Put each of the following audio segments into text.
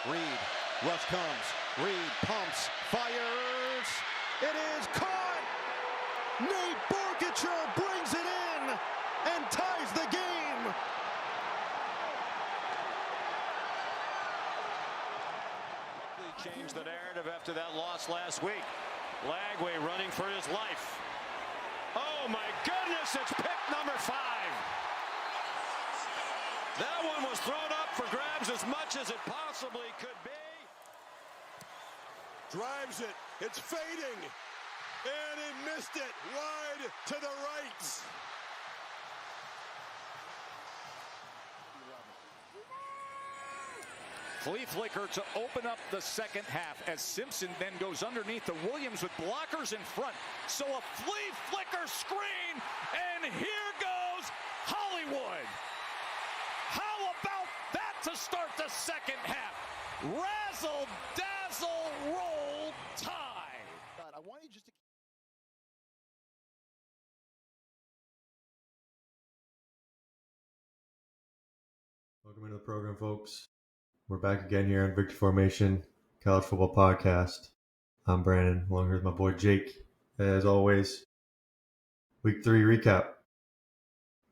Reed, rush comes. Reed pumps, fires. It is caught. Nate Borkicher brings it in and ties the game. Changed the narrative after that loss last week. Lagway running for his life. Oh my goodness, it's pick number 5. That one was thrown up for grabs as much as it possibly could be. Drives it, it's fading, and he missed it wide to the right. Flea flicker to open up the second half as Simpson then goes underneath the Williams with blockers in front. So a flea flicker screen, and here goes Hollywood. How about that to start the second half? Razzle, dazzle, roll, tie. I want you just to... Welcome into the program, folks. We're back again here on Victory Formation College Football Podcast. I'm Brandon, along here with my boy Jake. As always, Week 3 recap.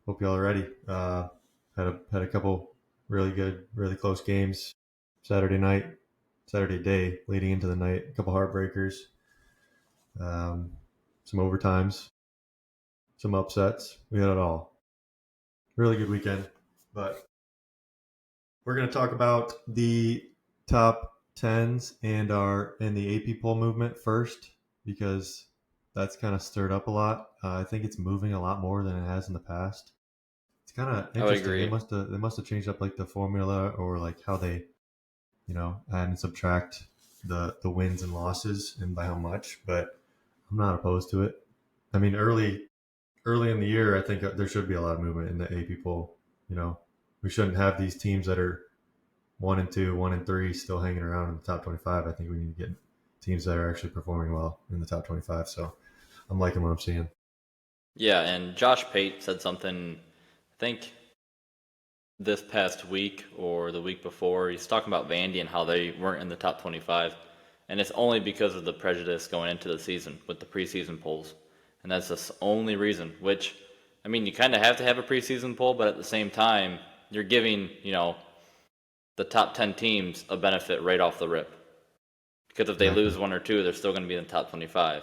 Hope y'all are ready. Had a couple really good, really close games. Saturday day, leading into the night. A couple heartbreakers. Some overtimes. Some upsets. We had it all. Really good weekend, but we're going to talk about the top 10s and the AP poll movement first, because that's kind of stirred up a lot. I think it's moving a lot more than it has in the past. It's kind of interesting. I would agree. They must have changed up like the formula, or like how they, add and subtract the wins and losses and by how much. But I'm not opposed to it. I mean, early in the year, I think there should be a lot of movement in the AP poll. We shouldn't have these teams that are 1 and 2, 1 and 3 still hanging around in the top 25. I think we need to get teams that are actually performing well in the top 25. So I'm liking what I'm seeing. Yeah, and Josh Pate said something, I think this past week or the week before. He's talking about Vandy and how they weren't in the top 25. And it's only because of the prejudice going into the season with the preseason polls. And that's the only reason, which, I mean, you kind of have to have a preseason poll, but at the same time, you're giving, the top 10 teams a benefit right off the rip. Because if they lose 1 or 2, they're still going to be in the top 25.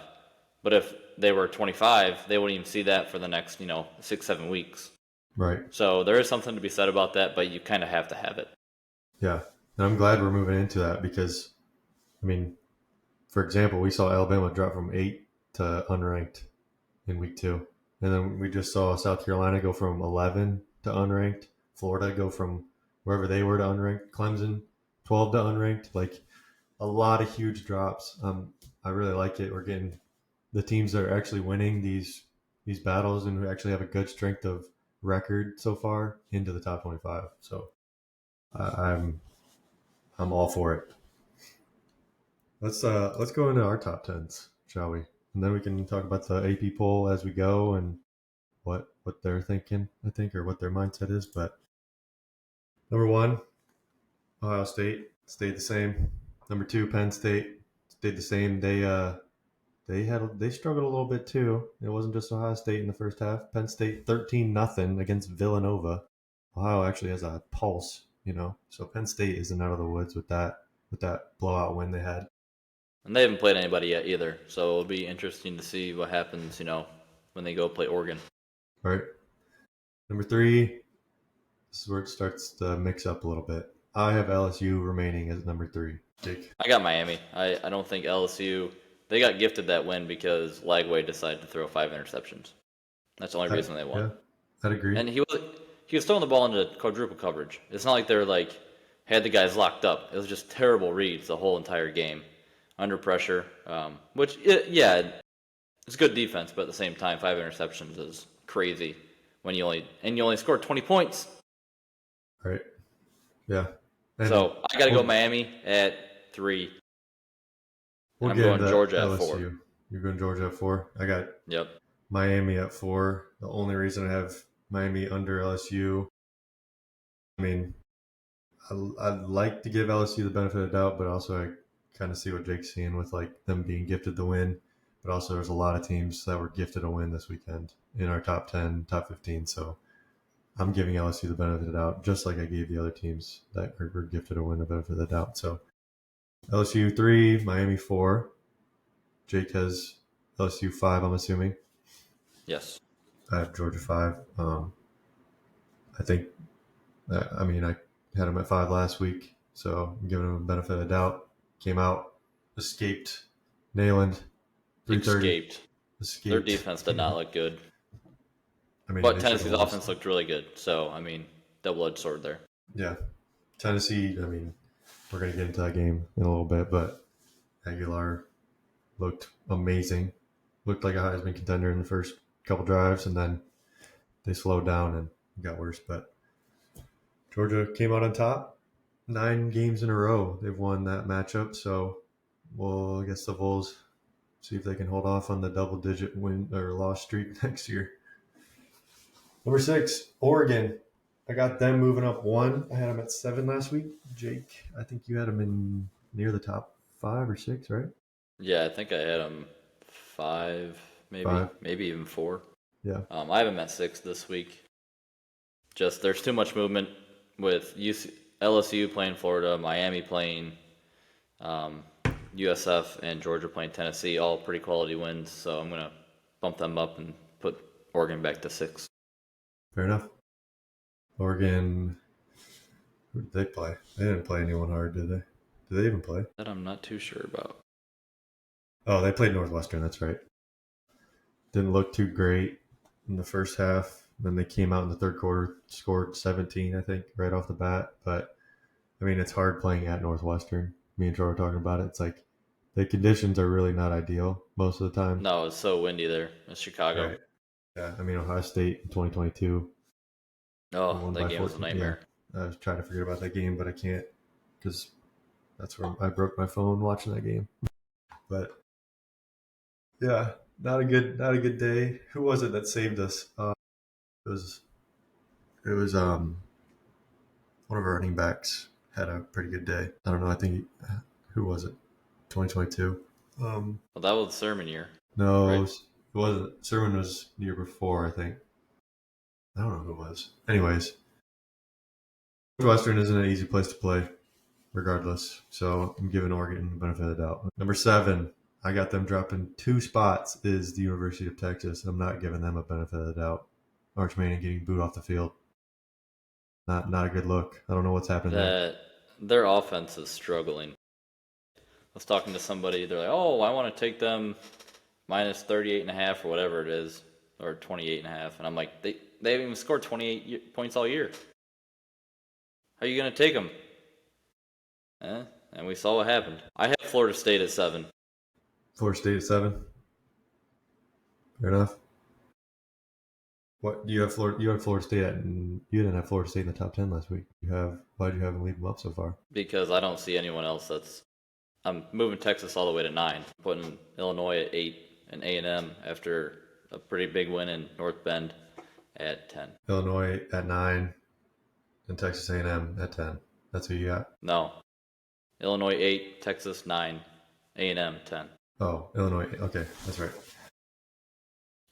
But if they were 25, they wouldn't even see that for the next, 6-7 weeks. Right. So there is something to be said about that, but you kind of have to have it. Yeah. And I'm glad we're moving into that because, I mean, for example, we saw Alabama drop from 8 to unranked in week 2. And then we just saw South Carolina go from 11 to unranked. Florida go from wherever they were to unranked. Clemson, 12 to unranked. Like, a lot of huge drops. I really like it. We're getting the teams that are actually winning these battles and who actually have a good strength of record so far into the top 25. So I'm all for it. Let's go into our top 10s, shall we? And then we can talk about the AP poll as we go and what they're thinking, I think, or what their mindset is. But number 1, Ohio State stayed the same. Number 2, Penn State stayed the same. They struggled a little bit too. It wasn't just Ohio State in the first half. Penn State 13-0 against Villanova. Ohio actually has a pulse, So Penn State isn't out of the woods with that blowout win they had. And they haven't played anybody yet either, so it'll be interesting to see what happens, when they go play Oregon. All right. Number 3, this is where it starts to mix up a little bit. I have LSU remaining as number 3. Jake? I got Miami. I don't think LSU, they got gifted that win because Lagway decided to throw 5 interceptions. That's the only reason they won. Yeah, I'd agree. And he was throwing the ball into quadruple coverage. It's not like they're had the guys locked up. It was just terrible reads the whole entire game. Under pressure, it's good defense, but at the same time, 5 interceptions is crazy when you only scored 20 points. Right. Yeah. And so I got to go Miami at 3. I'm going Georgia at 4. You're going Georgia at 4. I got Yep. Miami at 4. The only reason I have Miami under LSU, I mean, I'd like to give LSU the benefit of the doubt, but also I kind of see what Jake's seeing with like them being gifted the win. But also, there's a lot of teams that were gifted a win this weekend in our top 10, top 15. So I'm giving LSU the benefit of the doubt, just like I gave the other teams that were gifted a win the benefit of the doubt. So LSU 3, Miami 4. Jake has LSU 5, I'm assuming. Yes. I have Georgia 5. I think, I had him at 5 last week, so I'm giving him a benefit of the doubt. Came out, escaped, Nayland, 330. Escaped. Their defense did not look good. But Tennessee's offense looked really good. So, double-edged sword there. Yeah. Tennessee, we're going to get into that game in a little bit, but Aguilar looked amazing. Looked like a Heisman contender in the first couple drives, and then they slowed down and got worse. But Georgia came out on top. 9 games in a row they've won that matchup, so I guess the Vols see if they can hold off on the double-digit win or loss streak next year. Number 6, Oregon. I got them moving up 1. I had them at 7 last week. Jake, I think you had them in near the top 5 or 6, right? Yeah, I think I had them 5, maybe even 4. Yeah. I have them at 6 this week. Just there's too much movement with LSU playing Florida, Miami playing USF, and Georgia playing Tennessee, all pretty quality wins. So I'm gonna bump them up and put Oregon back to 6. Fair enough. Oregon, who did they play? They didn't play anyone hard, did they? Did they even play? That I'm not too sure about. Oh, they played Northwestern, that's right. Didn't look too great in the first half. Then they came out in the third quarter, scored 17, I think, right off the bat. But, it's hard playing at Northwestern. Me and Troy were talking about it. It's like the conditions are really not ideal most of the time. No, it's so windy there. It's Chicago. Right. Yeah, Ohio State in 2022. Oh, that game was a nightmare. Yeah. I was trying to forget about that game, but I can't because that's where I broke my phone watching that game. But yeah, not a good day. Who was it that saved us? It was one of our running backs had a pretty good day. I don't know. I think who was it? 2022. Well, that was Sermon year. No, right? It wasn't. Sermon was the year before, I think. I don't know who it was. Anyways, Northwestern isn't an easy place to play, regardless. So I'm giving Oregon the benefit of the doubt. Number 7, I got them dropping 2 spots, is the University of Texas. I'm not giving them a benefit of the doubt. Arch Manning getting booed off the field. Not a good look. I don't know what's happening there. Their offense is struggling. I was talking to somebody. They're like, "Oh, I want to take them minus 38.5 or whatever it is, or 28.5." And I'm like, they haven't even scored 28 points all year. How are you going to take them? And we saw what happened. I have Florida State at 7. Florida State at 7. Fair enough. What do you have? You had Florida State and you didn't have Florida State in the top 10 last week. Why'd you have them leave them up so far? Because I don't see anyone else I'm moving Texas all the way to 9, putting Illinois at 8, and A&M after a pretty big win in North Bend at 10. Illinois at 9, and Texas A&M at 10. That's who you got? No. Illinois 8, Texas 9, A&M 10. Oh, Illinois. Okay, that's right.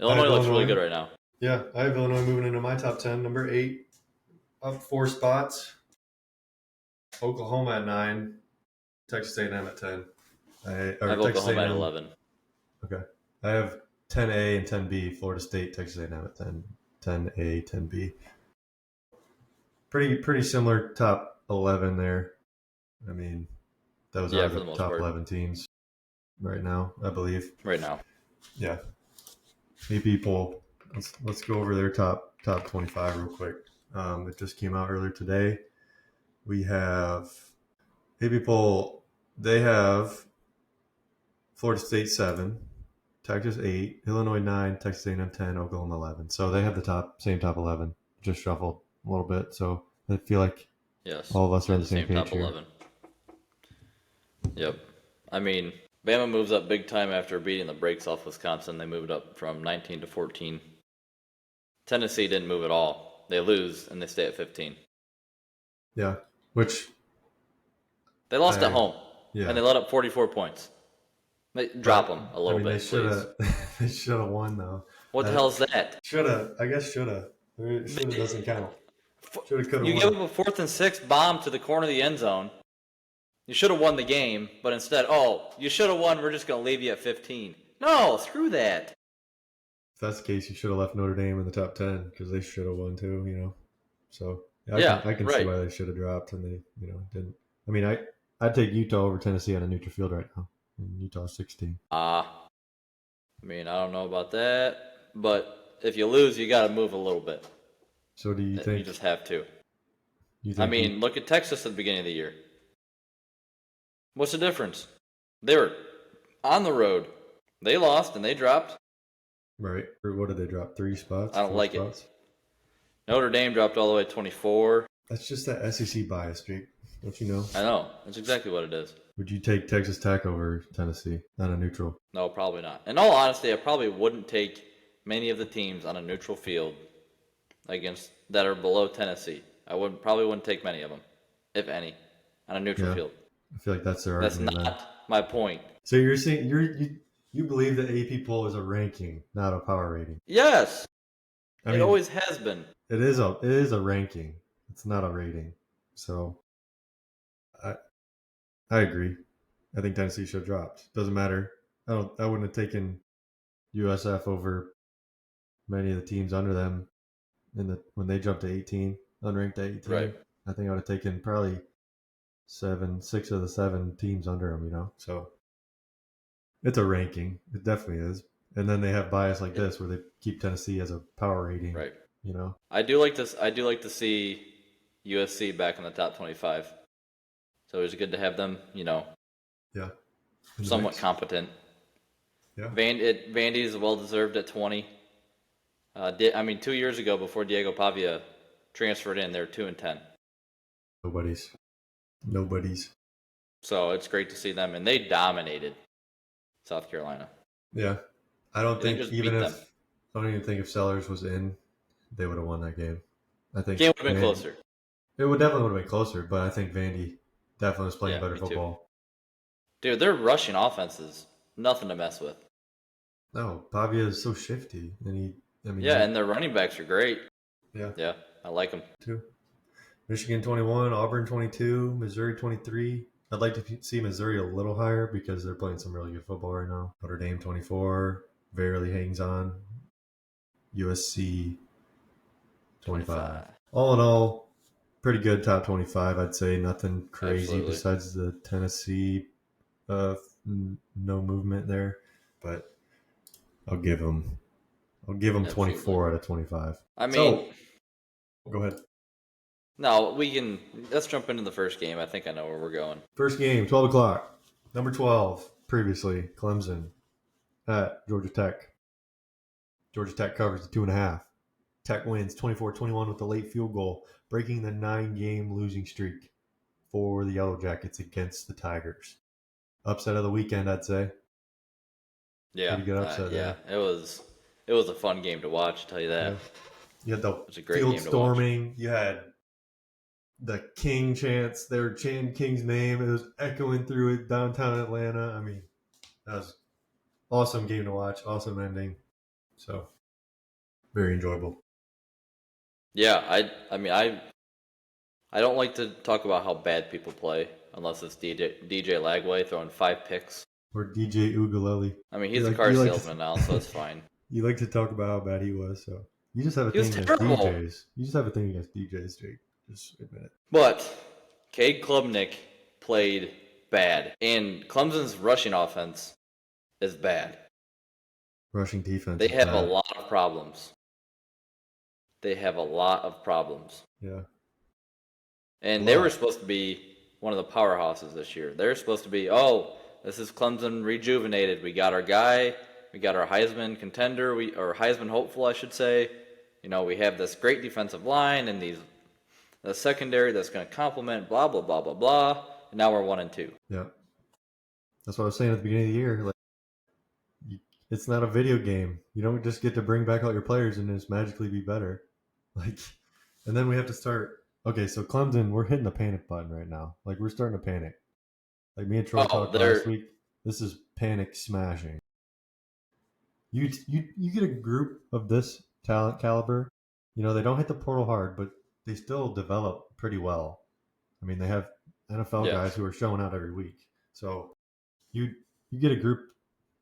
Illinois looks really good right now. Yeah, I have Illinois moving into my top 10. Number 8, up 4 spots. Oklahoma at 9, Texas A&M at 10. I have Oklahoma at 11. Okay. I have 10A and 10B, Florida State, Texas A&M at 10. 10A, 10B. Pretty similar top 11 there. Those are the top 11 teams right now, I believe. Right now. Yeah. Hey, people, let's go over their top 25 real quick. It just came out earlier today. We have, hey, people, they have Florida State 7, Texas 8, Illinois 9, Texas A&M 10, Oklahoma 11. So they have the same top 11, just shuffled a little bit. So I feel like all of us are on the same page top here. 11. Yep. Bama moves up big time after beating the brakes off Wisconsin. They moved up from 19 to 14. Tennessee didn't move at all. They lose, and they stay at 15. Yeah. Which They lost at home, yeah. and they let up 44 points. Drop them a little bit, they should please. have. They should have won though. What the hell is that? Should have. I guess should have. Should have doesn't count. Should have. Could have. You won. give up a 4th and 6 bomb to the corner of the end zone. You should have won the game, but instead, you should have won. We're just going to leave you at 15. No, screw that. If that's the case, you should have left Notre Dame in the top 10 because they should have won too. So I can see why they should have dropped and they didn't. I mean, I'd take Utah over Tennessee on a neutral field right now. And Utah's 16. I mean, I don't know about that, but if you lose, you got to move a little bit. So do you think you just have to? Look at Texas at the beginning of the year. What's the difference? They were on the road. They lost and they dropped. Right. Or what did they drop? 3 spots? I don't like spots? it. Notre Dame dropped all the way to 24. That's just that SEC bias, Jake. Don't you know? I know. That's exactly what it is. Would you take Texas Tech over Tennessee on a neutral? No, probably not. In all honesty, I probably wouldn't take many of the teams on a neutral field that are below Tennessee. Probably wouldn't take many of them, if any, on a neutral field. I feel like that's their That's argument. not my point. So you're saying you believe the AP poll is a ranking, not a power rating? Yes. I mean, always has been. It is a ranking. It's not a rating. So I agree. I think Tennessee should have dropped. Doesn't matter. I wouldn't have taken USF over many of the teams under them when they jumped to 18, unranked to 18. Right. I think I would have taken probably 6 of the 7 teams under them, So it's a ranking. It definitely is. And then they have bias like this where they keep Tennessee as a power rating. Right. I do like to see USC back in the top 25. So it's good to have them, Yeah. somewhat competent. Yeah. Vandy is well deserved at 20. 2 years ago, before Diego Pavia transferred in, they were 2-10. Nobody's. So it's great to see them, and they dominated South Carolina. Yeah, I don't think I don't even think if Sellers was in, they would have won that game. I think game would have been closer. It would definitely would have been closer, but I think Vandy definitely was playing better me football. Too. Dude, their rushing offense is nothing to mess with. No, Pavia is so shifty, and and their running backs are great. Yeah, I like them too. Michigan 21, Auburn 22, Missouri 23. I'd like to see Missouri a little higher because they're playing some really good football right now. Notre Dame 24, barely hangs on. USC 25. All in all, pretty good top 25, I'd say. Nothing crazy besides the Tennessee no movement there. But I'll give them 24 out of 25. Go ahead. No, let's jump into the first game. I think I know where we're going. First game, 12 o'clock. Number 12, previously, Clemson at Georgia Tech. Georgia Tech covers the 2.5. Tech wins 24-21 with a late field goal, breaking the 9-game losing streak for the Yellow Jackets against the Tigers. Upset of the weekend, I'd say. Yeah. Pretty good upset there. It was a fun game to watch, I'll tell you that. Yeah. You had the it was a great field game to storming. Watch. You had the King chants. They were chanting King's name. It was echoing through it downtown Atlanta. I mean, that was awesome game to watch. Awesome ending. So, very enjoyable. Yeah, I don't like to talk about how bad people play unless it's DJ Lagway throwing 5 picks. Or DJ Ugalele. I mean, he's a car salesman now, so it's fine. You like to talk about how bad he was, so you just have a thing against DJs. You just have a thing against DJs, Jake. Just admit it. But Cade Klubnik played bad, and Clemson's rushing offense is bad. Rushing defense. They have a lot of problems. Yeah. And they were supposed to be one of the powerhouses this year. They're supposed to be, this is Clemson rejuvenated. We got our guy. We got our Heisman contender, or Heisman hopeful, I should say. We have this great defensive line and the secondary that's going to complement blah, blah, blah, blah, blah. And now we're 1-2. Yeah. That's what I was saying at the beginning of the year. It's not a video game. You don't just get to bring back all your players and just magically be better. And then we have to start Okay, so Clemson, we're hitting the panic button right now. Like, we're starting to panic. Like me and Troy Oh, talked they're last week. This is panic smashing. You get a group of this talent caliber. You know, they don't hit the portal hard, but they still develop pretty well. I mean, they have NFL yeah. guys who are showing out every week. So you you get a group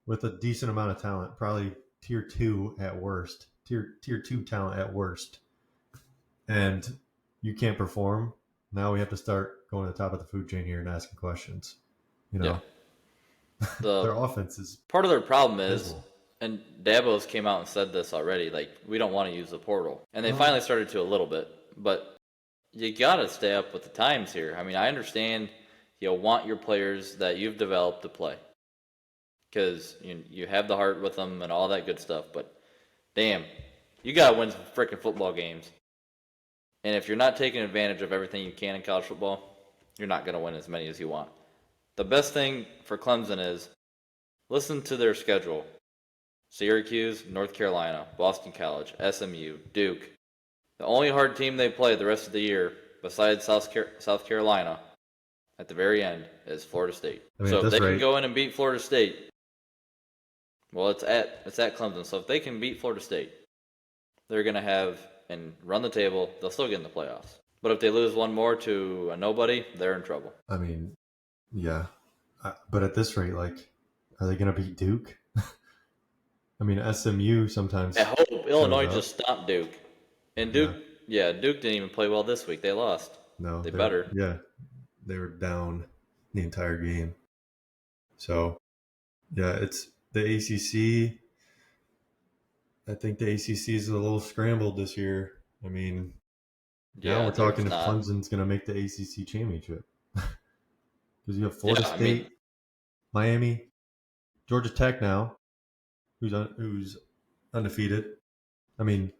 with a decent amount of talent, probably tier two at worst, tier two talent at worst, and you can't perform. Now we have to start going to the top of the food chain here and asking questions. You Yeah. know, The their offense is part of their problem is, visible. and Dabo's came out and said this already, like, we don't want to use the portal. And they finally started to a little bit. But you got to stay up with the times here. I mean, I understand you'll want your players that you've developed to play because you have the heart with them and all that good stuff. But, damn, you got to win some freaking football games. And if you're not taking advantage of everything you can in college football, you're not going to win as many as you want. The best thing for Clemson is listen to their schedule. Syracuse, North Carolina, Boston College, SMU, Duke. The only hard team they play the rest of the year, besides South Carolina, at the very end, is Florida State. I mean, So at if this they rate, can go in and beat Florida State, well, it's at Clemson. So if they can beat Florida State, they're going to have and run the table. They'll still get in the playoffs. But if they lose one more to a nobody, they're in trouble. I mean, yeah. But at this rate, like, are they going to beat Duke? I mean, SMU sometimes. I hope Illinois up. just stopped Duke. And Duke, Duke didn't even play well this week. They lost. No, they better. Yeah, they were down the entire game. So, yeah, it's the ACC. I think the ACC is a little scrambled this year. I mean, now we're talking if Clemson's going to make the ACC championship. Because you have Florida State, Miami, Georgia Tech now, who's undefeated. I mean,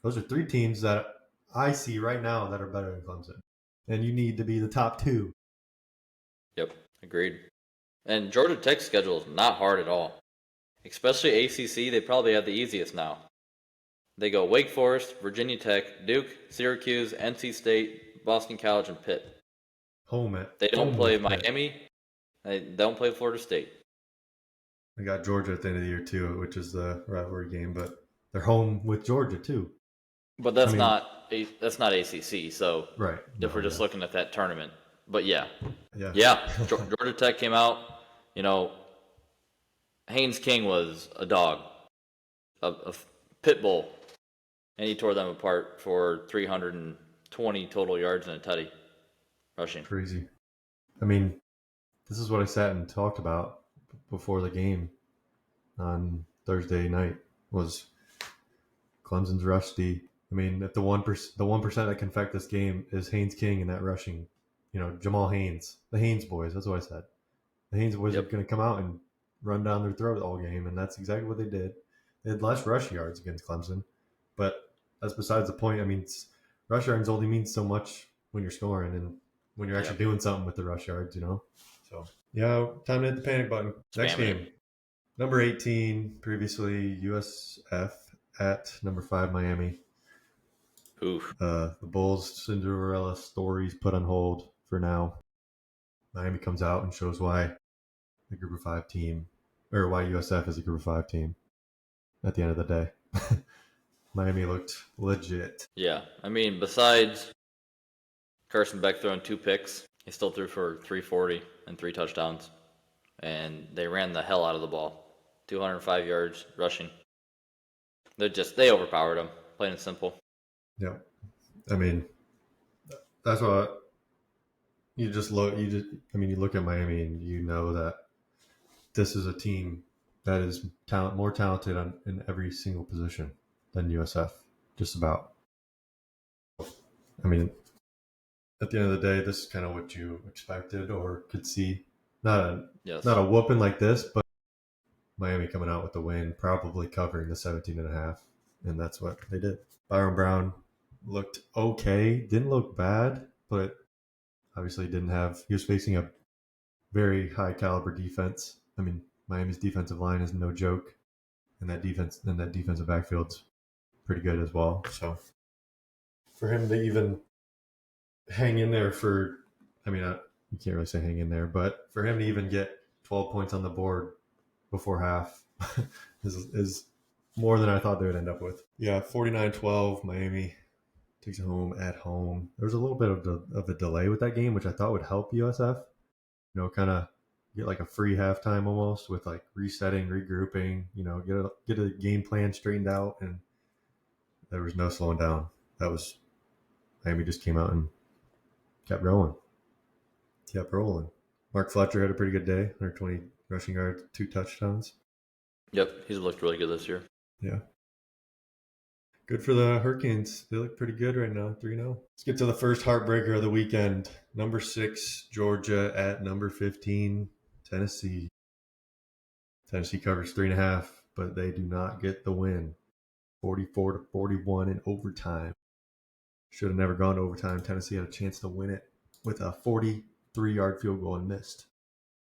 those are three teams that I see right now that are better than Clemson. And you need to be the top two. Yep, agreed. And Georgia Tech's schedule is not hard at all. Especially ACC, they probably have the easiest now. They go Wake Forest, Virginia Tech, Duke, Syracuse, NC State, Boston College, and Pitt. They don't play Miami. They don't play Florida State. They got Georgia at the end of the year too, which is the rivalry game, but they're home with Georgia too. But that's not ACC. So right, if we're just looking at that tournament, but yeah. Georgia Tech came out. You know, Haynes King was a dog, a pit bull, and he tore them apart for 320 total yards and a tutty rushing. Crazy. I mean, this is what I sat and talked about before the game on Thursday night was Clemson's rusty. I mean, if the 1% that can affect this game is Haynes King and that rushing, you know, Jamal Haynes, the Haynes boys. That's what I said. The Haynes boys are going to come out and run down their throat all game, and that's exactly what they did. They had less rush yards against Clemson, but that's besides the point. I mean, rush yards only means so much when you're scoring and when you're actually doing something with the rush yards, you know? So, yeah, time to hit the panic button. Next game. Number 18, previously USF at number 5, Miami. Oof. The Bulls' Cinderella stories put on hold for now. Miami comes out and shows why the Group of 5 team, or why USF is a Group of 5 team at the end of the day. Miami looked legit. Yeah, I mean, besides Carson Beck throwing 2 picks, he still threw for 340 and 3 touchdowns. And they ran the hell out of the ball. 205 yards rushing. They overpowered him, plain and simple. Yeah. I mean, that's what you look at Miami and you know that this is a team that is more talented in every single position than USF, just about. I mean, at the end of the day, this is kind of what you expected or could see. Not a whooping like this, but Miami coming out with the win, probably covering the 17.5, and that's what they did. Byron Brown looked okay, didn't look bad, but obviously he was facing a very high caliber defense. I mean, Miami's defensive line is no joke, and that defensive backfield's pretty good as well. So for him to even hang in there for, I mean, you can't really say hang in there, but for him to even get 12 points on the board before half is more than I thought they would end up with. Yeah, 49-12, Miami takes it home at home. There was a little bit of a delay with that game, which I thought would help USF. Kind of get like a free halftime almost with like resetting, regrouping. Get a game plan straightened out, and there was no slowing down. That was Miami just came out and kept rolling. Mark Fletcher had a pretty good day, 120 rushing yards, 2 touchdowns. Yep, he's looked really good this year. Yeah. Good for the Hurricanes. They look pretty good right now, 3-0. Let's get to the first heartbreaker of the weekend. Number 6, Georgia at number 15, Tennessee. Tennessee covers 3.5, but they do not get the win. 44-41 in overtime. Should have never gone to overtime. Tennessee had a chance to win it with a 43-yard field goal and missed.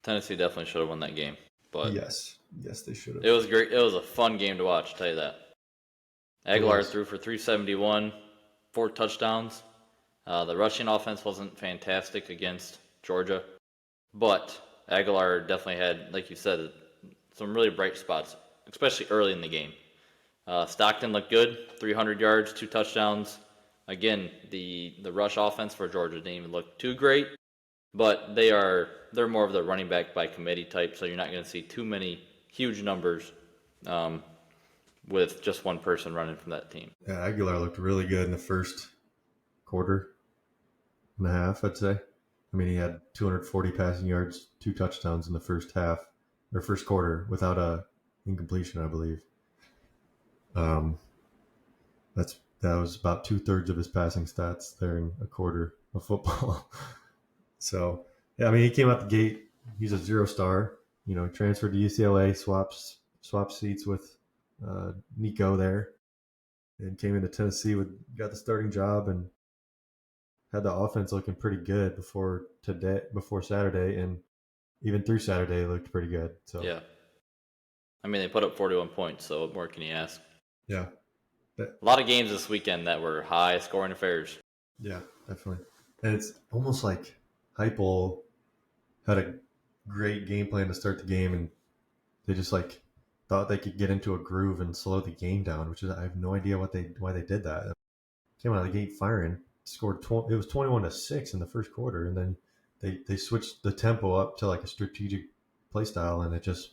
Tennessee definitely should have won that game. But yes, they should have. It was great. It was a fun game to watch, I'll tell you that. Aguilar threw for 371, 4 touchdowns. The rushing offense wasn't fantastic against Georgia, but Aguilar definitely had, like you said, some really bright spots, especially early in the game. Stockton looked good, 300 yards, 2 touchdowns. Again, the rush offense for Georgia didn't even look too great, but they're more of the running back by committee type, so you're not going to see too many huge numbers with just one person running from that team. Yeah, Aguilar looked really good in the first quarter and a half, I'd say. I mean, he had 240 passing yards, 2 touchdowns in the first quarter without a incompletion, I believe. That was about 2/3 of his passing stats there in a quarter of football. So, yeah, I mean, he came out the gate. He's a 0-star. Transferred to UCLA, swapped seats with Nico there, and came into Tennessee got the starting job and had the offense looking pretty good before Saturday, and even through Saturday looked pretty good. So yeah, I mean, they put up 41 points, so what more can you ask? Yeah, a lot of games this weekend that were high scoring affairs. Yeah, definitely. And it's almost like Heupel had a great game plan to start the game, and they just thought they could get into a groove and slow the game down, which is, I have no idea why they did that. Came out of the gate firing, scored it was 21-6 in the first quarter, and then they switched the tempo up to like a strategic play style, and they just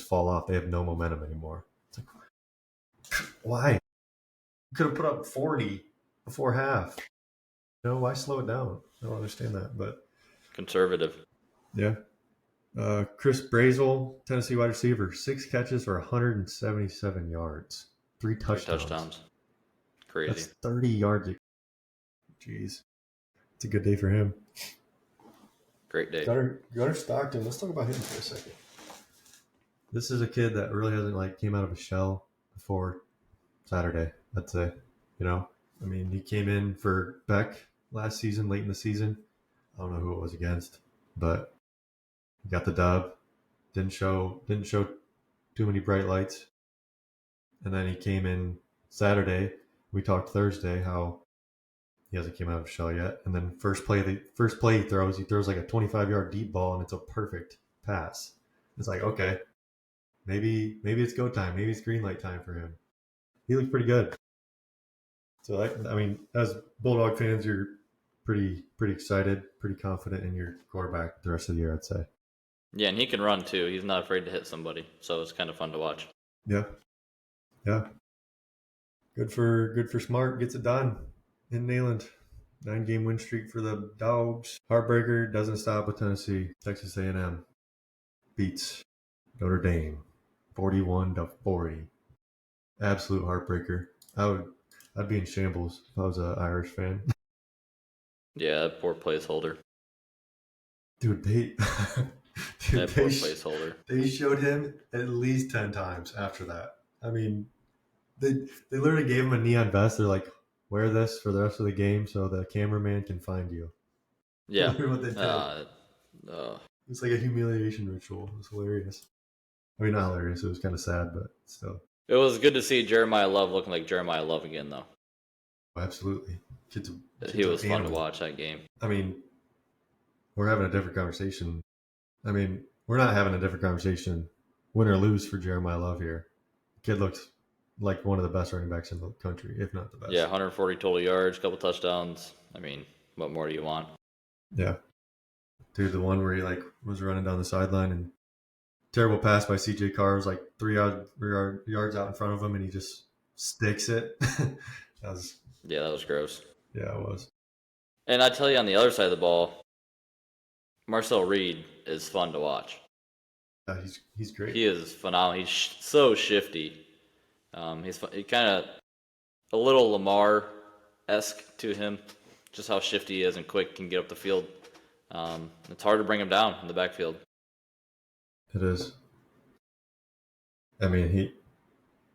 fall off. They have no momentum anymore. It's like, why? You could have put up 40 before half. Why slow it down? I don't understand that, but conservative. Yeah. Chris Brazel, Tennessee wide receiver, 6 catches for 177 yards, 3 touchdowns. Crazy. That's 30 yards. Jeez. It's a good day for him. Great day. Gunnar Stockton, let's talk about him for a second. This is a kid that really hasn't came out of a shell before Saturday, I'd say. I mean, he came in for Beck last season, late in the season. I don't know who it was against, but he got the dub. Didn't show too many bright lights. And then he came in Saturday. We talked Thursday how he hasn't came out of shell yet. And then first play he throws like a 25-yard deep ball, and it's a perfect pass. It's like, okay, maybe it's go time. Maybe it's green light time for him. He looked pretty good. So I mean, as Bulldog fans, you're pretty excited, pretty confident in your quarterback the rest of the year, I'd say. Yeah, and he can run too. He's not afraid to hit somebody, so it's kind of fun to watch. Yeah. Good for Smart. Gets it done in Neyland. 9-game win streak for the Dogs. Heartbreaker doesn't stop with Tennessee. Texas A&M beats Notre Dame 41-40. Absolute heartbreaker. I'd be in shambles if I was an Irish fan. Yeah, that poor placeholder. Dude, poor placeholder. They showed him at least 10 times after that. I mean, they literally gave him a neon vest. They're like, wear this for the rest of the game so the cameraman can find you. Yeah. What they did. It's like a humiliation ritual. It was hilarious. I mean, not hilarious. It was kind of sad, but still. It was good to see Jeremiah Love looking like Jeremiah Love again, though. Absolutely. He was fun to watch that game. I mean, we're having a different conversation. I mean, we're not having a different conversation, win or lose, for Jeremiah Love here. The kid looks like one of the best running backs in the country, if not the best. Yeah, 140 total yards, couple touchdowns. I mean, what more do you want? Yeah. Dude, the one where he was running down the sideline and terrible pass by CJ Carr was like 3 yards out in front of him, and he just sticks it. that was gross. Yeah, it was. And I tell you, on the other side of the ball, Marcel Reed is fun to watch. Yeah, he's great. He is phenomenal. He's so shifty. He kind of a little Lamar-esque to him, just how shifty he is and quick, can get up the field. It's hard to bring him down in the backfield. It is. I mean,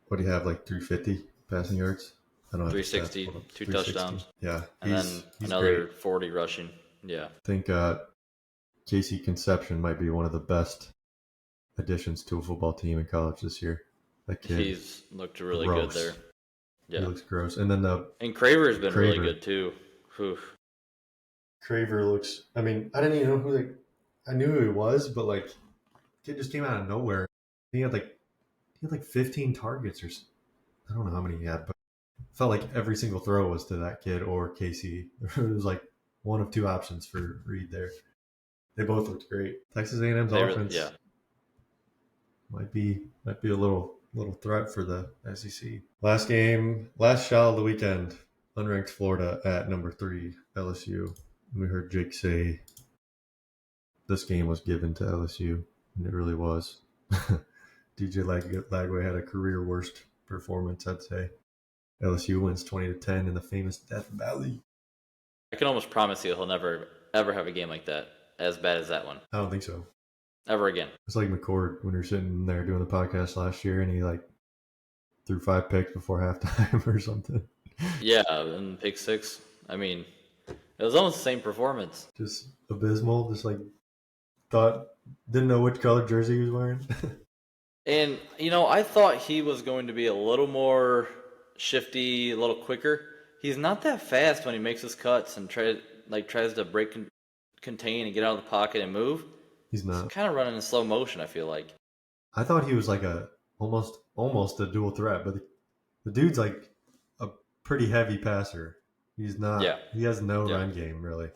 what do you have, like 350 passing yards? I don't know. 360, 2 touchdowns. Yeah. And then another great. 40 rushing. Yeah. I think Casey Conception might be one of the best additions to a football team in college this year. That kid, he's looked really good there. Yeah. He looks gross. And then Craver's been really good too. Whew. Craver looks, I mean, I didn't even know I knew who he was, but kid just came out of nowhere. He had 15 targets or I don't know how many he had, but it felt like every single throw was to that kid or Casey. It was like one of two options for Reed there. They both looked great. Texas A&M's offense might be a little threat for the SEC. Last game, last shot of the weekend, unranked Florida at number 3 LSU. We heard Jake say this game was given to LSU, and it really was. DJ Lagway had a career worst performance, I'd say. LSU wins 20-10 in the famous Death Valley. I can almost promise you he'll never, ever have a game like that, as bad as that one. I don't think so. Ever again. It's like McCord when we were sitting there doing the podcast last year, and he threw 5 picks before halftime or something. Yeah, and pick 6. I mean, it was almost the same performance. Just abysmal. Just didn't know which color jersey he was wearing. And, I thought he was going to be a little more shifty, a little quicker. He's not that fast when he makes his cuts and tries to break, contain, and get out of the pocket and move. He's not. He's kind of running in slow motion, I feel like. I thought he was almost a dual threat, but the dude's a pretty heavy passer. He's not. Yeah. He has no run game, really.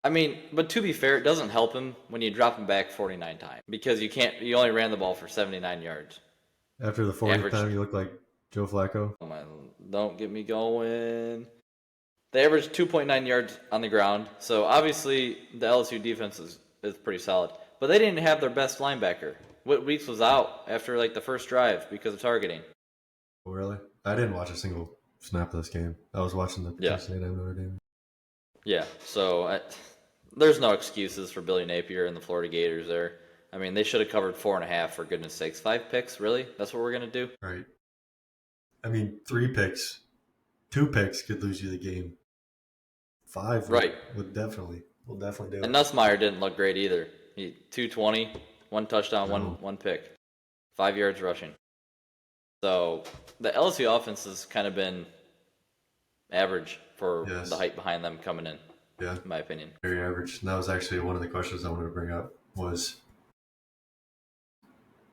I mean, but to be fair, it doesn't help him when you drop him back 49 times because you only ran the ball for 79 yards. After the 40th time, you look like Joe Flacco. Oh my, don't get me going. They averaged 2.9 yards on the ground, so obviously the LSU defense is pretty solid. But they didn't have their best linebacker. Whit Weeks was out after the first drive because of targeting. Oh, really? I didn't watch a single snap of this game. I was watching the Texas A&M Notre Dame. Yeah, so there's no excuses for Billy Napier and the Florida Gators there. I mean, they should have covered 4.5 for goodness sakes. 5 picks, really? That's what we're gonna do? Right. I mean, 3 picks, 2 picks could lose you the game. 5 will definitely do it. And Nussmeier didn't look great either. He 220, 1 touchdown, one pick, 5 yards rushing. So the LSU offense has kind of been average for the hype behind them coming in. Yeah, in my opinion, very average. And that was actually one of the questions I wanted to bring up. Was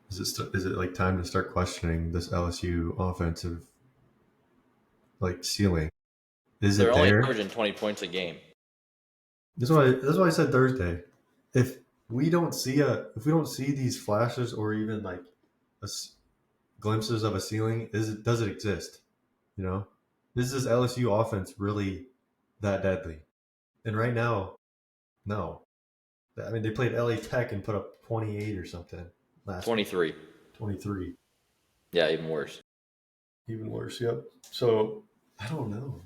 is it time to start questioning this LSU offensive ceiling? They're only averaging 20 points a game. That's why I said Thursday. If we don't see these flashes or even glimpses of a ceiling, does it exist? Is this LSU offense really that deadly? And right now, no. I mean, they played LA Tech and put up 28 or something last 23. Week. 23. Yeah, even worse. Even worse, yep. So, I don't know.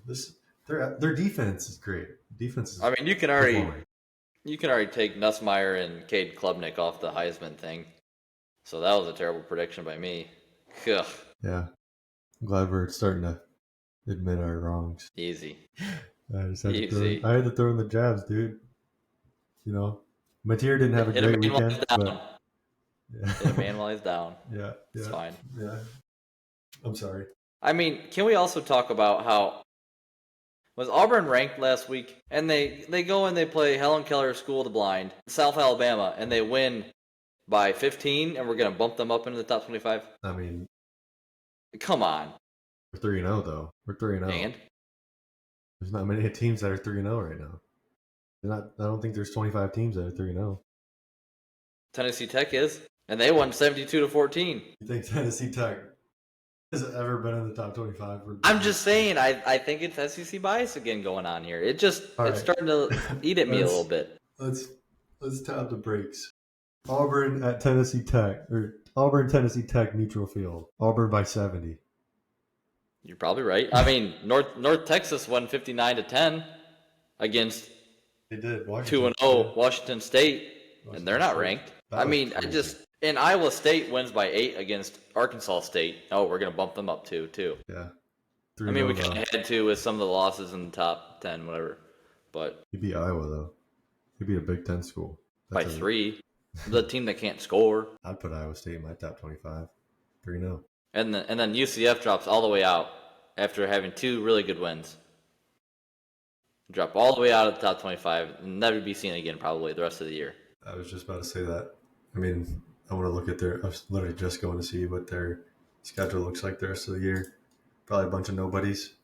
Their defense is great. I mean, you can already take Nussmeier and Cade Klubnik off the Heisman thing. So that was a terrible prediction by me. Ugh. Yeah. I'm glad we're starting to admit our wrongs. Easy. I had to throw in the jabs, dude. Mateer didn't have a great weekend. But, Hit a man while he's down. Yeah. It's fine. Yeah. I'm sorry. I mean, can we also talk about how Was Auburn ranked last week? And they go and they play Helen Keller School of the Blind, South Alabama, and they win by 15, and we're going to bump them up into the top 25? I mean, come on. we're 3-0 though. We're 3-0. And? There's not many teams that are 3-0 right now. I don't think there's 25 teams that are 3-0. Tennessee Tech is, and they won 72-14. You think Tennessee Tech has ever been in the top 25? I'm just saying, I think it's SEC bias again going on here. It's starting to eat at me a little bit. Let's tap the brakes. Auburn at Tennessee Tech, or Auburn Tennessee Tech neutral field. Auburn by 70. You're probably right. I mean, North Texas won 59-10 against They did. 2-0 Washington State, and they're not ranked. I mean, and Iowa State wins by 8 against Arkansas State. Oh, we're gonna bump them up too. Yeah. I mean, we kind of had to with some of the losses in the top 10, whatever. But you beat Iowa though. You beat a Big Ten school by 3. The team that can't score. I'd put Iowa State in my top 25. 3-0. And then UCF drops all the way out after having 2 really good wins. Drop all the way out of the top 25 and never be seen again probably the rest of the year. I was just about to say that. I mean, I want to look at I was literally just going to see what their schedule looks like the rest of the year. Probably a bunch of nobodies.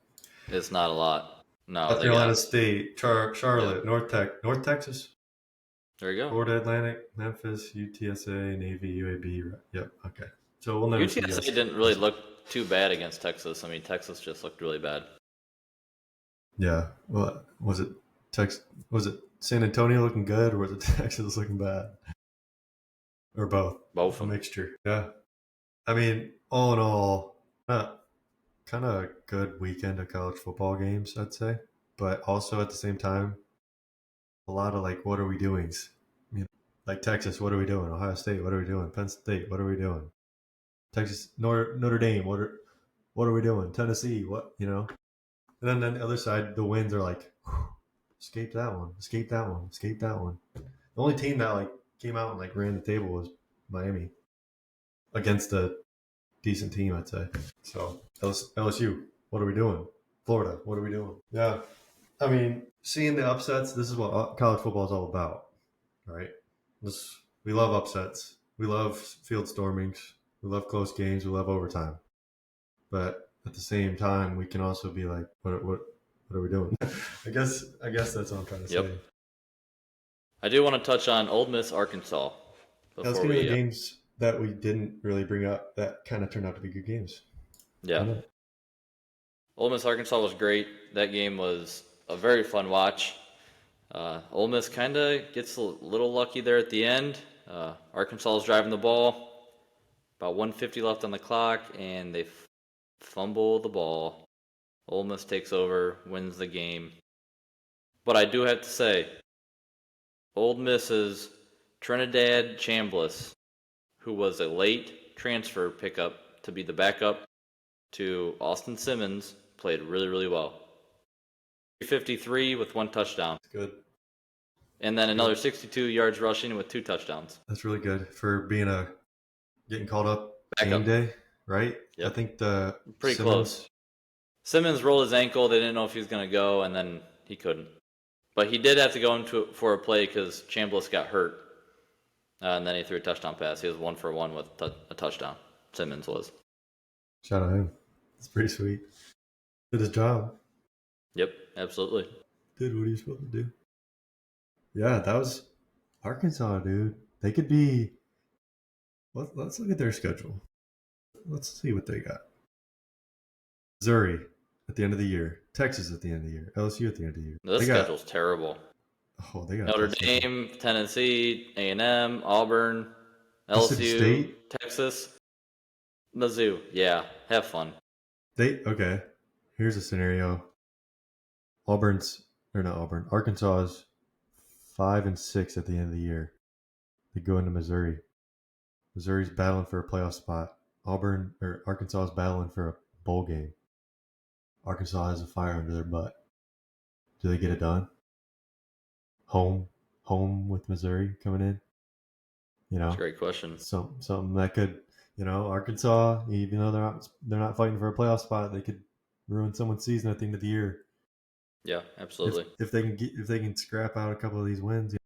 It's not a lot. No. South Carolina State, Charlotte, yeah. North Texas. There you go. Florida Atlantic, Memphis, UTSA, Navy, UAB. Yep. Okay. So we'll never UTSA didn't really look too bad against Texas. I mean, Texas just looked really bad. Yeah. Well, was it San Antonio looking good, or was it Texas looking bad? Or both? Both. A mixture. Yeah. I mean, all in all, kind of a good weekend of college football games, I'd say. But also at the same time, a lot of what are we doings? I mean, like Texas, what are we doing? Ohio State, what are we doing? Penn State, what are we doing? Texas, Notre Dame, what are we doing? Tennessee, what, And then on the other side, the wins are escape that one, escape that one, escape that one. The only team that came out and ran the table was Miami against a decent team, I'd say. So LSU, what are we doing? Florida, what are we doing? Yeah. I mean, seeing the upsets, this is what college football is all about, right? We love upsets. We love field stormings. We love close games. We love overtime. But at the same time, we can also be like, what are we doing? I guess that's what I'm trying to say. I do want to touch on Ole Miss, Arkansas. That's one of the games that we didn't really bring up that kind of turned out to be good games. Yeah. Ole Miss, Arkansas was great. That game was a very fun watch. Ole Miss kind of gets a little lucky there at the end. Arkansas is driving the ball. About 1:50 left on the clock, and they fumble the ball. Ole Miss takes over, wins the game. But I do have to say, Ole Miss's Trinidad Chambliss, who was a late transfer pickup to be the backup to Austin Simmons, played really, really well. 353 with 1 touchdown. That's good. And then another 62 yards rushing with 2 touchdowns. That's really good for getting called up Backup. game day, right? Yep. I think the Pretty close. Simmons rolled his ankle. They didn't know if he was going to go, and then he couldn't. But he did have to go for a play because Chambliss got hurt. And then he threw a touchdown pass. He was 1 for 1 with a touchdown. Simmons was. Shout out him. It's pretty sweet. Did his job. Yep, absolutely. Did what he was supposed to do. Yeah, that was Arkansas, dude. They could be. Let's look at their schedule. Let's see what they got. Missouri at the end of the year. Texas at the end of the year. LSU at the end of the year. This schedule's terrible. Oh, they got Notre Dame, Tennessee, A&M, Auburn, LSU, Texas, Mizzou. Yeah, have fun. Okay. Here's a scenario. Arkansas is 5-6 at the end of the year. They go into Missouri. Missouri's battling for a playoff spot. Arkansas is battling for a bowl game. Arkansas has a fire under their butt. Do they get it done? Home with Missouri coming in. That's a great question. Something that could, Arkansas, even though they're not fighting for a playoff spot, they could ruin someone's season at the end of the year. Yeah, absolutely. If they can scrap out a couple of these wins,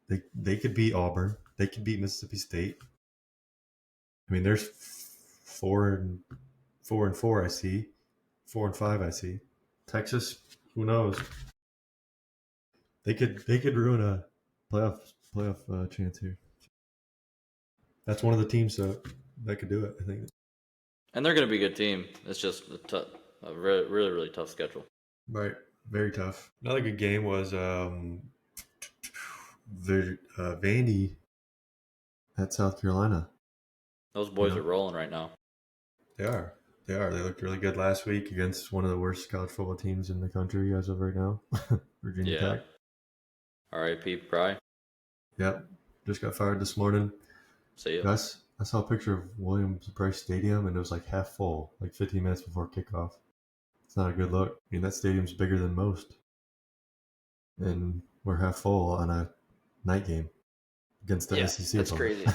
they could beat Auburn. They could beat Mississippi State. I mean, there's 4-4 I see, 4-5 I see. Texas, who knows? They could ruin a playoff chance here. That's one of the teams that could do it, I think. And they're going to be a good team. It's just a really, really, really tough schedule. Right, very tough. Another good game was Vandy at South Carolina. Those boys are rolling right now. They are. They looked really good last week against one of the worst college football teams in the country as of right now, Virginia Tech. R.I.P. Pry. Yep, just got fired this morning. See ya. I saw a picture of Williams-Brice Stadium, and it was like half full, like 15 minutes before kickoff. It's not a good look. I mean, that stadium's bigger than most, and we're half full on a night game against the SEC. That's crazy.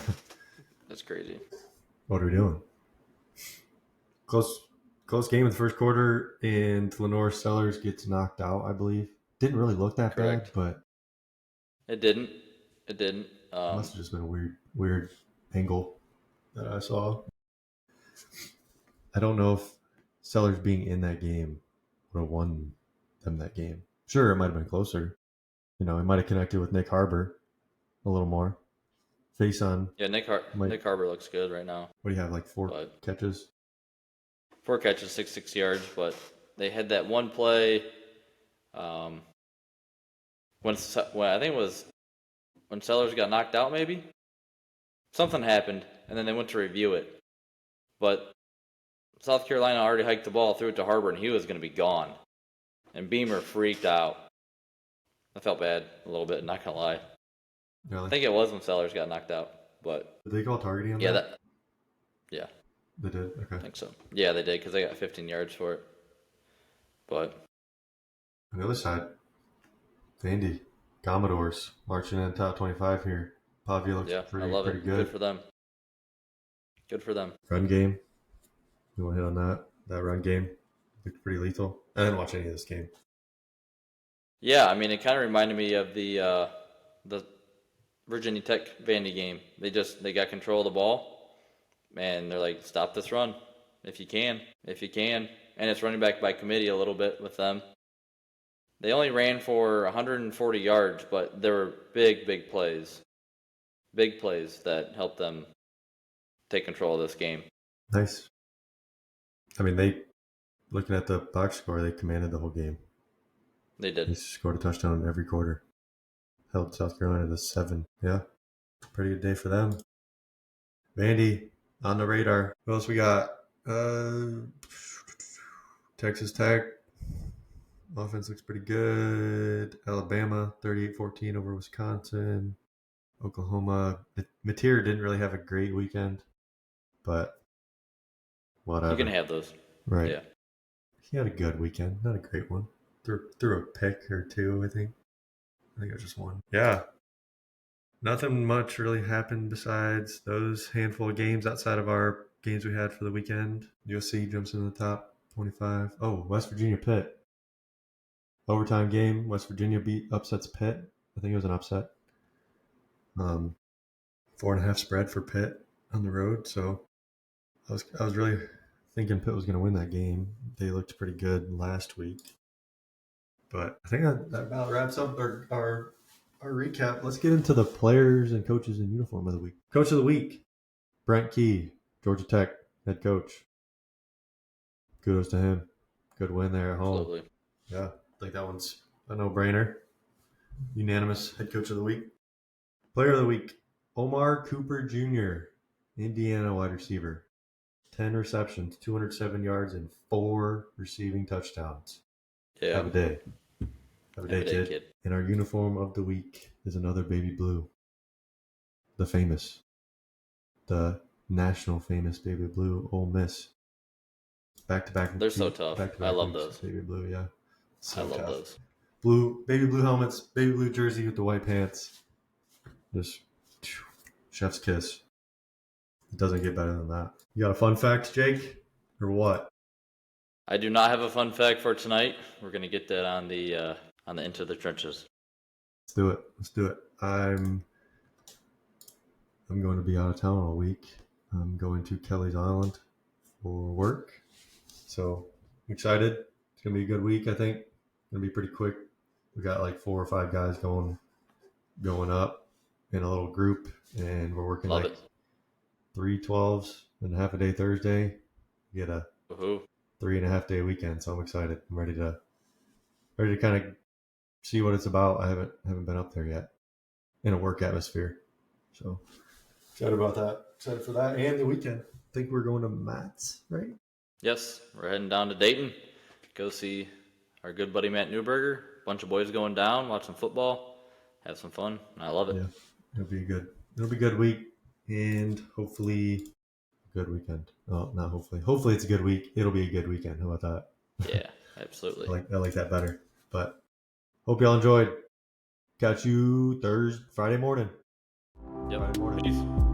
That's crazy. What are we doing? Close game in the first quarter, and Lenore Sellers gets knocked out, I believe. Didn't really look that bad, but it didn't. Must have just been a weird angle that I saw. I don't know if Sellers being in that game would have won them that game. Sure, it might have been closer. It might have connected with Nick Harbor a little more. Face on. Yeah, Nick Harbor looks good right now. What do you have, like 4 catches? 4 catches, 66 yards, but they had that one play when I think it was when Sellers got knocked out, maybe? Something happened, and then they went to review it. But South Carolina already hiked the ball, threw it to Harbor, and he was going to be gone. And Beamer freaked out. I felt bad a little bit, not going to lie. Really? I think it was when Sellers got knocked out. But Did they call targeting on that? Yeah. They did? Okay. I think so. Yeah, they did, because they got 15 yards for it. But on the other side, Vandy, Commodores, marching in top 25 here. Pavia looks pretty good. Good for them. Good for them. Run game. You want to hit on that? That run game looked pretty lethal. I didn't watch any of this game. Yeah, I mean, it kind of reminded me of the Virginia Tech Vandy game. They got control of the ball, and they're like, stop this run if you can. And it's running back by committee a little bit with them. They only ran for 140 yards, but there were big plays. Big plays that helped them take control of this game. Nice. I mean, looking at the box score, they commanded the whole game. They did. They scored a touchdown in every quarter. Held South Carolina to 7. Yeah. Pretty good day for them. Vandy, on the radar. What else we got? Texas Tech. Offense looks pretty good. Alabama, 38-14 over Wisconsin. Oklahoma. Mateer didn't really have a great weekend, but whatever. You can have those. Right. Yeah. He had a good weekend. Not a great one. Threw a pick or two, I think. I think it was just one. Yeah. Nothing much really happened besides those handful of games outside of our games we had for the weekend. USC jumps into the top 25. Oh, West Virginia Pitt. Overtime game. West Virginia upsets Pitt. I think it was an upset. 4.5 spread for Pitt on the road. So I was really thinking Pitt was going to win that game. They looked pretty good last week. But I think that about wraps up our recap. Let's get into the players and coaches in uniform of the week. Coach of the week, Brent Key, Georgia Tech head coach. Kudos to him. Good win there at home. Absolutely. Yeah, I think that one's a no-brainer. Unanimous head coach of the week. Player of the week, Omar Cooper Jr., Indiana wide receiver. 10 receptions, 207 yards, and 4 receiving touchdowns. Yeah. Have a day. Have a day, kid. And our uniform of the week is another baby blue. The national famous baby blue, Ole Miss. Back-to-back. They're so tough. I love those. Baby blue, yeah. So I love tough. those. Baby blue helmets, baby blue jersey with the white pants. Just chef's kiss. It doesn't get better than that. You got a fun fact, Jake? Or what? I do not have a fun fact for tonight. We're gonna get that on the Into the Trenches. Let's do it. Let's do it. I'm going to be out of town all week. I'm going to Kelly's Island for work. So I'm excited. It's gonna be a good week, I think. It's gonna be pretty quick. We got like 4 or 5 guys going up in a little group, and we're working Love like it. 3 12s and a half a day Thursday. Get a Woohoo. 3.5 day weekend. So I'm excited. I'm ready to kind of see what it's about. I haven't been up there yet in a work atmosphere. So excited about that. Excited for that and the weekend. I think we're going to Matt's, right? Yes, we're heading down to Dayton. Go see our good buddy Matt Newberger. Bunch of boys going down, watch some football, have some fun. I love it. Yeah, it'll be a good week, and hopefully a good weekend. Oh, not hopefully. Hopefully it's a good week. It'll be a good weekend. How about that? Yeah, absolutely. I like that better. But hope y'all enjoyed. Catch you Friday morning. Yep. Friday morning. Peace.